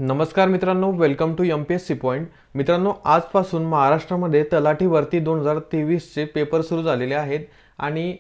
नमस्कार मित्रांनो, welcome to MPSC point. मित्रांनो, आजपासून महाराष्ट्रामध्ये तलाठी भरती 2023चे पेपर सुरू झालेले आहेत आणि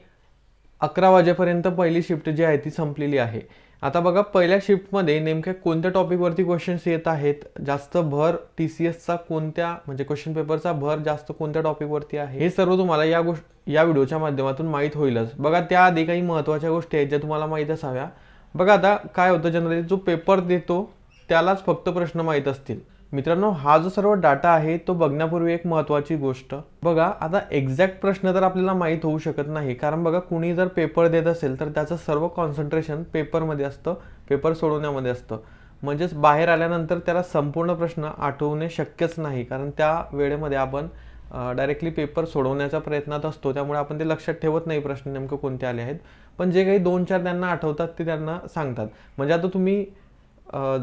11 वाजेपर्यंत पहिली शिफ्ट जी आहे ती संपलेली आहे. आता बघा, पहिल्या शिफ्टमध्ये नेमक्या कोणत्या टॉपिकवरती क्वेश्चन्स येत आहेत, जास्त भर TCSचा कोणत्या म्हणजे क्वेश्चन पेपरचा भर जास्त कोणत्या टॉपिकवरती आहे, हे सर्व तुम्हाला या व्हिडिओच्या माध्यमातून माहीत होईलच. बघा, त्याआधी काही महत्त्वाच्या गोष्टी आहेत ज्या तुम्हाला माहीत असाव्या. बघा, आता काय होतं, जनरली जो पेपर देतो त्यालाच फक्त प्रश्न माहीत असतील. मित्रांनो, हा जो सर्व डाटा आहे तो बघण्यापूर्वी एक महत्त्वाची गोष्ट बघा. आता एक्झॅक्ट प्रश्न तर आपल्याला माहीत होऊ शकत नाही, कारण बघा, कुणी जर पेपर देत असेल तर त्याचं सर्व कॉन्सन्ट्रेशन पेपरमध्ये असतं, पेपर सोडवण्यामध्ये असतं. म्हणजेच बाहेर आल्यानंतर त्याला संपूर्ण प्रश्न आठवणे शक्यच नाही, कारण त्या वेळेमध्ये आपण डायरेक्टली पेपर सोडवण्याच्या प्रयत्नात असतो. त्यामुळे आपण ते लक्षात ठेवत नाही प्रश्न नेमके कोणते आले आहेत. पण जे काही 2-4 त्यांना आठवतात ते त्यांना सांगतात. म्हणजे आता तुम्ही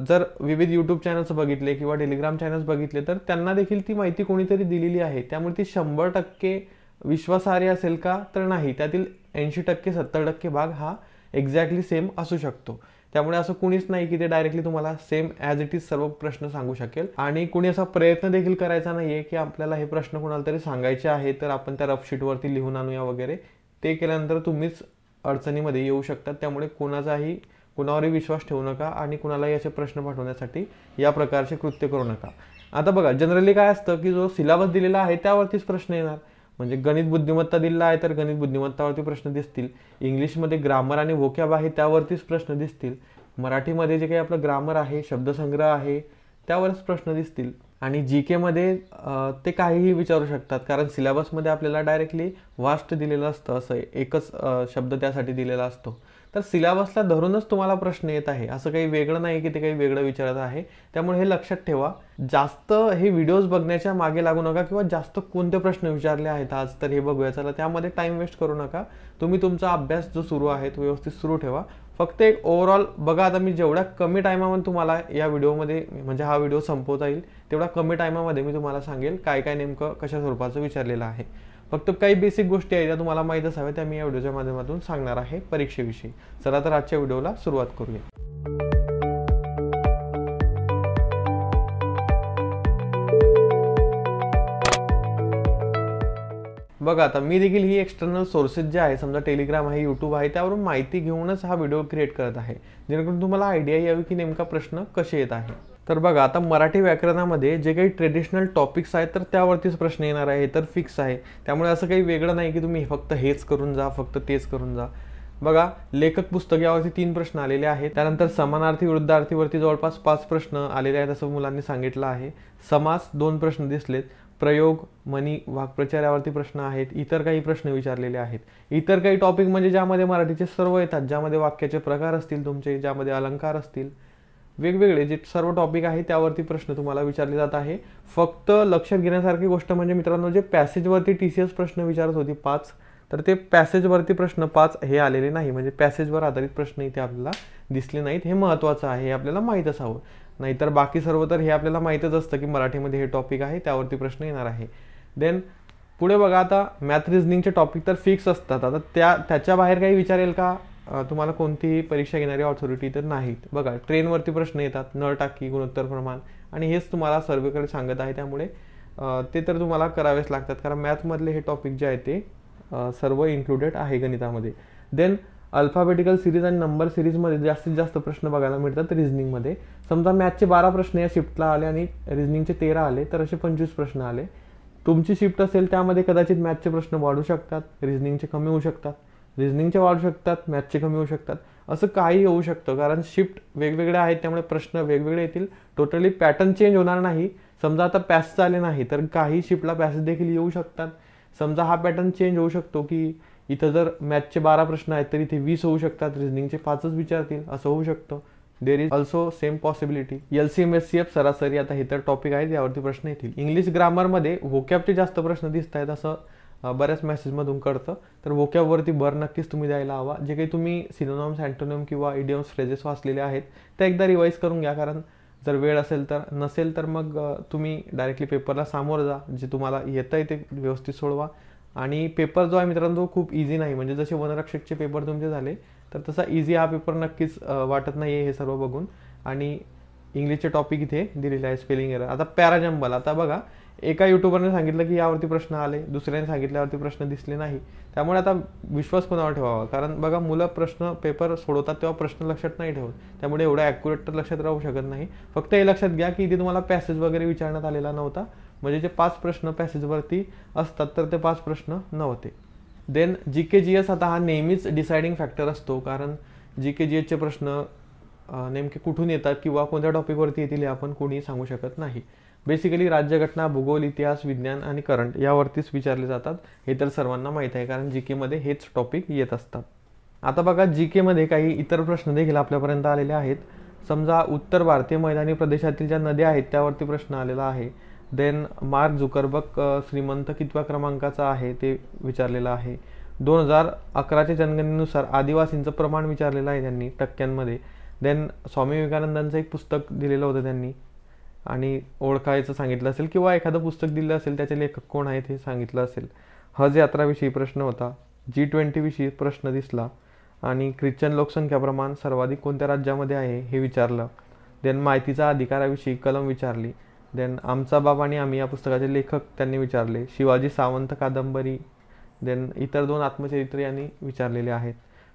जर विविध यूट्यूब चॅनल्स बघितले किंवा टेलिग्राम चॅनल्स बघितले तर त्यांना देखील ती माहिती कोणीतरी दिलेली आहे. त्यामुळे ती 100% विश्वासार्ह असेल का, तर नाही. त्यातील 80% 70% भाग हा एक्झॅक्टली सेम असू शकतो. त्यामुळे असं कुणीच नाही की ते डायरेक्टली तुम्हाला सेम ॲज इट इज सर्व प्रश्न सांगू शकेल. आणि कुणी असा प्रयत्न देखील करायचा नाही आहे की आपल्याला हे प्रश्न कोणाला तरी सांगायचे आहे तर आपण त्या रफ शीटवरती लिहून आणूया वगैरे. ते केल्यानंतर तुम्हीच अडचणीमध्ये येऊ शकतात. त्यामुळे कुणावरही विश्वास ठेवू नका आणि कुणालाही असे प्रश्न पाठवण्यासाठी या प्रकारचे कृत्य करू नका. आता बघा, जनरली काय असतं की जो सिलेबस दिलेला आहे त्यावरतीच प्रश्न येणार. म्हणजे गणित बुद्धिमत्ता दिलेला आहे तर गणित बुद्धिमत्तावरती प्रश्न दिसतील. इंग्लिशमध्ये ग्रामर आणि व्होकॅब आहे त्यावरतीच प्रश्न दिसतील. मराठीमध्ये जे काही आपलं ग्रामर आहे, शब्दसंग्रह आहे, त्यावरच प्रश्न दिसतील. आणि GK मध्ये ते काहीही विचारू शकतात, कारण सिलेबसमध्ये आपल्याला डायरेक्टली वास्ट दिलेलं असतं, असं एकच शब्द त्यासाठी दिलेला असतो. तर सिलेबसला धरूनच तुम्हाला प्रश्न येत आहे, असं काही वेगळं नाही की ते काही वेगळं विचारत आहे. त्यामुळे हे लक्षात ठेवा. जास्त हे व्हिडिओज बघण्याच्या मागे लागू नका किंवा जास्त कोणते प्रश्न विचारले आहेत आज तर हे बघूया चला, त्यामध्ये टाइम वेस्ट करू नका. तुम्ही तुमचा अभ्यास जो सुरू आहे तो व्यवस्थित सुरू ठेवा. फक्त एक ओव्हरऑल बघा, आता मी जेवढ्या कमी टायमामध्ये तुम्हाला या व्हिडिओमध्ये म्हणजे हा व्हिडिओ संपवता येईल तेवढा कमी टायमामध्ये मी तुम्हाला सांगेल काय काय नेमकं कशा स्वरूपाचं विचारलेलं आहे. फक्त काही बेसिक गोष्टी आहेत त्या तुम्हाला माहीत असाव्या, त्या मी या व्हिडिओच्या माध्यमातून सांगणार आहे परीक्षेविषयी. चला तर आजच्या व्हिडिओला सुरुवात करूया. बघा, आता मी देखील ही एक्सटर्नल सोर्सेस जे आहे, समजा टेलिग्राम आहे, यूट्यूब आहे, त्यावरून माहिती घेऊनच हा व्हिडिओ क्रिएट करत आहे, जेणेकरून तुम्हाला आयडिया यावी की नेमका प्रश्न कसे येत आहे. तर बघा, आता मराठी व्याकरणामध्ये जे काही ट्रेडिशनल टॉपिक्स आहेत तर त्यावरतीच प्रश्न येणार आहे, तर फिक्स आहे. त्यामुळे असं काही वेगळं नाही की तुम्ही फक्त हेच करून जा, फक्त तेच करून जा. बघा, लेखक पुस्तक यावरती 3 प्रश्न आलेले आहेत. त्यानंतर समानार्थी विरुद्धार्थीवरती जवळपास 5 प्रश्न आलेले आहेत असं मुलांनी सांगितलं आहे. समास 2 प्रश्न दिसलेत. प्रयोग, म्हणी, वाक्प्रचार यावरती प्रश्न आहेत. इतर काही प्रश्न विचारलेले आहेत. इतर काही टॉपिक म्हणजे ज्यामध्ये मराठीचे सर्व येतात, ज्यामध्ये वाक्याचे प्रकार असतील तुमचे, ज्यामध्ये अलंकार असतील, वेगवेगळे जे सर्व टॉपिक आहे त्यावरती प्रश्न तुम्हाला विचारले जात आहे. फक्त लक्षात घेण्यासारखी गोष्ट म्हणजे मित्रांनो, जे पॅसेजवरती TCS प्रश्न विचारत होती 5, तर ते पॅसेजवरती प्रश्न 5 हे आलेले नाही. म्हणजे पॅसेजवर आधारित प्रश्न इथे आपल्याला दिसले नाहीत. हे महत्त्वाचं आहे, हे आपल्याला माहीत असावं. नाहीतर बाकी सर्व तर हे आपल्याला माहीतच असतं की मराठीमध्ये हे टॉपिक आहे त्यावरती प्रश्न येणार आहे. देन पुढे बघा, आता मॅथ रिझनिंगचे टॉपिक तर फिक्स असतात. आता त्याच्या बाहेर काही विचारेल का तुम्हाला कोणतीही परीक्षा घेणारी ऑथॉरिटी? तर नाहीत. बघा, ट्रेनवरती प्रश्न येतात, नळ टाकी, गुणोत्तर प्रमाण, आणि हेच तुम्हाला सर्वेकडे सांगत आहे. त्यामुळे ते तर तुम्हाला करावेच लागतात, कारण मॅथमधले हे टॉपिक जे आहे ते सर्व इन्क्लुडेड आहे गणितामध्ये. देन अल्फाबेटिकल सिरीज आणि नंबर सिरीजमध्ये जास्तीत जास्त प्रश्न बघायला मिळतात रिझनिंगमध्ये. समजा मॅथचे 12 प्रश्न या शिफ्टला आले आणि रिझनिंगचे 13 आले, तर असे 25 प्रश्न आले. तुमची शिफ्ट असेल त्यामध्ये कदाचित मॅथचे प्रश्न वाढू शकतात, रिझनिंगचे कमी होऊ शकतात, रिझनिंगचे वाढू शकतात, मॅथचे कमी होऊ शकतात. असं काही होऊ शकतं, कारण शिफ्ट वेगवेगळे आहेत त्यामुळे प्रश्न वेगवेगळे येतील. टोटली पॅटर्न चेंज होणार नाही. समजा आता पॅसेज आले नाही तर काही शिफ्टला पॅसेज देखील येऊ शकतात. समजा हा पॅटर्न चेंज होऊ शकतो की इथं जर मॅथचे 12 प्रश्न आहेत तर इथे 20 होऊ शकतात, रिझनिंगचे 5च विचारतील, असं होऊ शकतं. There is also same possibility. LCM SCF सरासरी, आता हे तर टॉपिक आहेत यावरती प्रश्न येतील. इंग्लिश ग्रामरमध्ये व्होकॅबचे जास्त प्रश्न दिसत आहेत असं बऱ्याच मेसेजमधून कळतं. तर व्होकॅबवरती भर नक्कीच तुम्ही द्यायला हवा. जे काही तुम्ही सिनोनिम्स, अँटोनिम किंवा इडियम्स, फ्रेजेस वाचलेले आहेत त्या एकदा रिवाईज करून घ्या, कारण जर वेळ असेल तर, नसेल तर मग तुम्ही डायरेक्टली पेपरला सामोरं जा. जे तुम्हाला येतं आहे ते व्यवस्थित सोडवा. आणि पेपर जो आहे मित्रांनो खूप इझी नाही. म्हणजे जसे वनरक्षकचे पेपर तुमचे झाले तर तसा इझी हा पेपर नक्कीच वाटत नाही आहे हे सर्व बघून. आणि इंग्लिशचे टॉपिक इथे दिलेले आहे, स्पेलिंग एरर. आता पॅराजंबल, आता बघा एका युट्यूबरने सांगितलं की यावरती प्रश्न आले, दुसऱ्याने सांगितल्यावरती प्रश्न दिसले नाही. त्यामुळे आता विश्वास कोणावर ठेवावा, कारण बघा मुलं प्रश्न पेपर सोडवतात तेव्हा प्रश्न लक्षात नाही ठेवत, त्यामुळे एवढं ॲक्युरेट तर लक्षात राहू शकत नाही. फक्त हे लक्षात घ्या की इथे तुम्हाला पॅसेज वगैरे विचारण्यात आलेला नव्हता, म्हणजे जे 5 प्रश्न पॅसेजवरती असतात तर ते 5 प्रश्न नव्हते. देन GK-GS, आता हा नेहमीच डिसाइडिंग फॅक्टर असतो, कारण GK-GSचे प्रश्न नेमके कुठून येतात किंवा कोणत्या टॉपिकवरती येतील हे आपण कोणीही सांगू शकत नाही. बेसिकली राज्यघटना, भूगोल, इतिहास, विज्ञान आणि करंट यावरतीच विचारले जातात. हे तर सर्वांना माहीत आहे, कारण GK-मध्ये हेच टॉपिक येत असतात. आता बघा GK-मध्ये काही इतर प्रश्न देखील आपल्यापर्यंत आलेले आहेत. समजा उत्तर भारतीय मैदानी प्रदेशातील ज्या नद्या आहेत त्यावरती प्रश्न आलेला आहे. देन मार्क झुकरबर्ग श्रीमंत कितव्या क्रमांकाचा आहे ते विचारलेलं आहे. 2011च्या जनगणनेनुसार आदिवासींचं प्रमाण विचारलेलं आहे त्यांनी टक्क्यांमध्ये. देन स्वामी विवेकानंदांचं एक पुस्तक दिलेलं होतं त्यांनी आणि ओळखायचं सांगितलं असेल, किंवा एखादं पुस्तक दिलं असेल त्याचे लेखक कोण आहेत हे सांगितलं असेल. हज यात्राविषयी प्रश्न होता. G20 विषयी प्रश्न दिसला आणि ख्रिश्चन लोकसंख्या प्रमाण सर्वाधिक कोणत्या राज्यामध्ये आहे हे विचारलं. देन माहितीचा अधिकाराविषयी कलम विचारली. देन आमचा बाप आणि आम्ही या पुस्तकाचे लेखक त्यांनी विचारले. शिवाजी सावंत कादंबरी. देन इतर 2 आत्मचरित्र यांनी विचारलेले आहेत.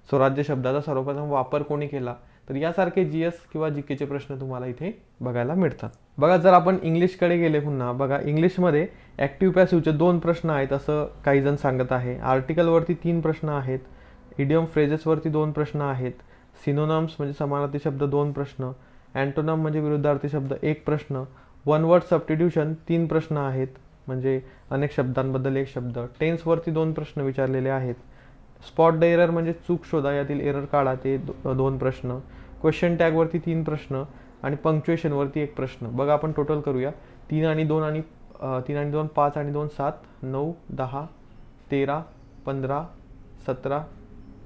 स्वराज्य शब्दाचा सर्वप्रथम वापर कोणी केला, तर यासारखे GS किंवा GKचे प्रश्न तुम्हाला इथे बघायला मिळतात. बघा जर आपण इंग्लिशकडे गेले पुन्हा, बघा इंग्लिशमध्ये ॲक्टिव्ह पॅसिव्हचे 2 प्रश्न आहेत असं काही जण सांगत आहे. आर्टिकलवरती 3 प्रश्न आहेत. इडियम फ्रेजेसवरती 2 प्रश्न आहेत. सिनोनम्स म्हणजे समानार्थी शब्द 2 प्रश्न. अँटोनम म्हणजे विरुद्धार्थी शब्द 1 प्रश्न. वन वर्ड सबस्टिट्यूशन 3 प्रश्न आहेत, म्हणजे अनेक शब्दांबद्दल 1 शब्द. टेन्सवरती 2 प्रश्न विचारलेले आहेत. स्पॉट द एरर म्हणजे चूक शोधा, यातील एरर काढा, ते 2 प्रश्न. क्वेश्चन टॅगवरती 3 प्रश्न आणि पंक्च्युएशनवरती 1 प्रश्न. बघा आपण टोटल करूया. 3 आणि 2 आणि 5 आणि 2 7, 9, 10, 13, 15, 17,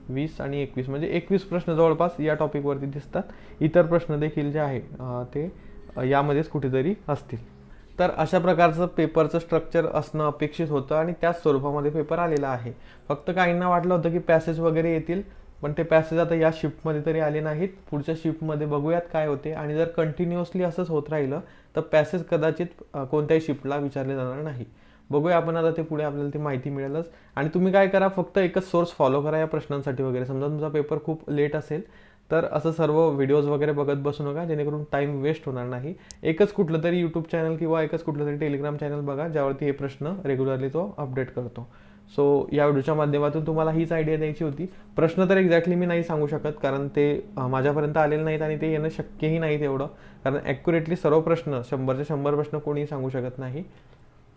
20 आणि 21, म्हणजे 21 प्रश्न जवळपास या टॉपिकवरती दिसतात. इतर प्रश्न देखील जे आहे ते यामध्येच कुठेतरी असतील. तर अशा प्रकारचं पेपरचं स्ट्रक्चर असणं अपेक्षित होतं आणि त्याच स्वरूपामध्ये पेपर आलेला आहे. फक्त काहींना वाटलं होतं की पॅसेज वगैरे येतील, पण ते पॅसेज आता या शिफ्टमध्ये तरी आले नाहीत. पुढच्या शिफ्टमध्ये बघूयात काय होते, आणि जर कंटिन्युअसली असंच होत राहिलं तर पॅसेज कदाचित कोणत्याही शिफ्टला विचारले जाणार नाही. बघूया आपण आता, ते पुढे आपल्याला ती माहिती मिळेलच. आणि तुम्ही काय करा, फक्त एकच सोर्स फॉलो करा या प्रश्नांसाठी वगैरे. समजा तुमचा पेपर खूप लेट असेल तर असं सर्व व्हिडिओज वगैरे बघत बसू नका, जेणेकरून टाईम वेस्ट होणार नाही. एकच कुठलं तरी यूट्यूब चॅनल किंवा एकच कुठलं तरी टेलिग्राम चॅनल बघा, ज्यावरती हे प्रश्न रेग्युलरली तो अपडेट करतो. सो या व्हिडिओच्या माध्यमातून तुम्हाला हीच आयडिया द्यायची होती. प्रश्न तर एक्झॅक्टली मी नाही सांगू शकत, कारण ते माझ्यापर्यंत आलेले नाहीत आणि ते येणं शक्यही नाही तेवढं, कारण ॲक्युरेटली सर्व प्रश्न 100चे 100 प्रश्न कोणीही सांगू शकत नाही.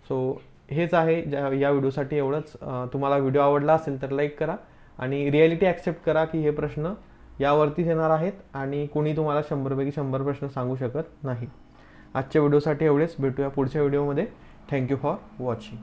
सो हेच आहे या व्हिडिओसाठी एवढंच. तुम्हाला व्हिडिओ आवडला असेल तर लाईक करा आणि रिॲलिटी ॲक्सेप्ट करा की हे प्रश्न यावरतीच येणार आहेत आणि कोणी तुम्हाला 100 पैकी 100 प्रश्न सांगू शकत नाही. आजच्या व्हिडिओसाठी एवढेच. भेटूया पुढच्या व्हिडिओमध्ये. Thank you for watching.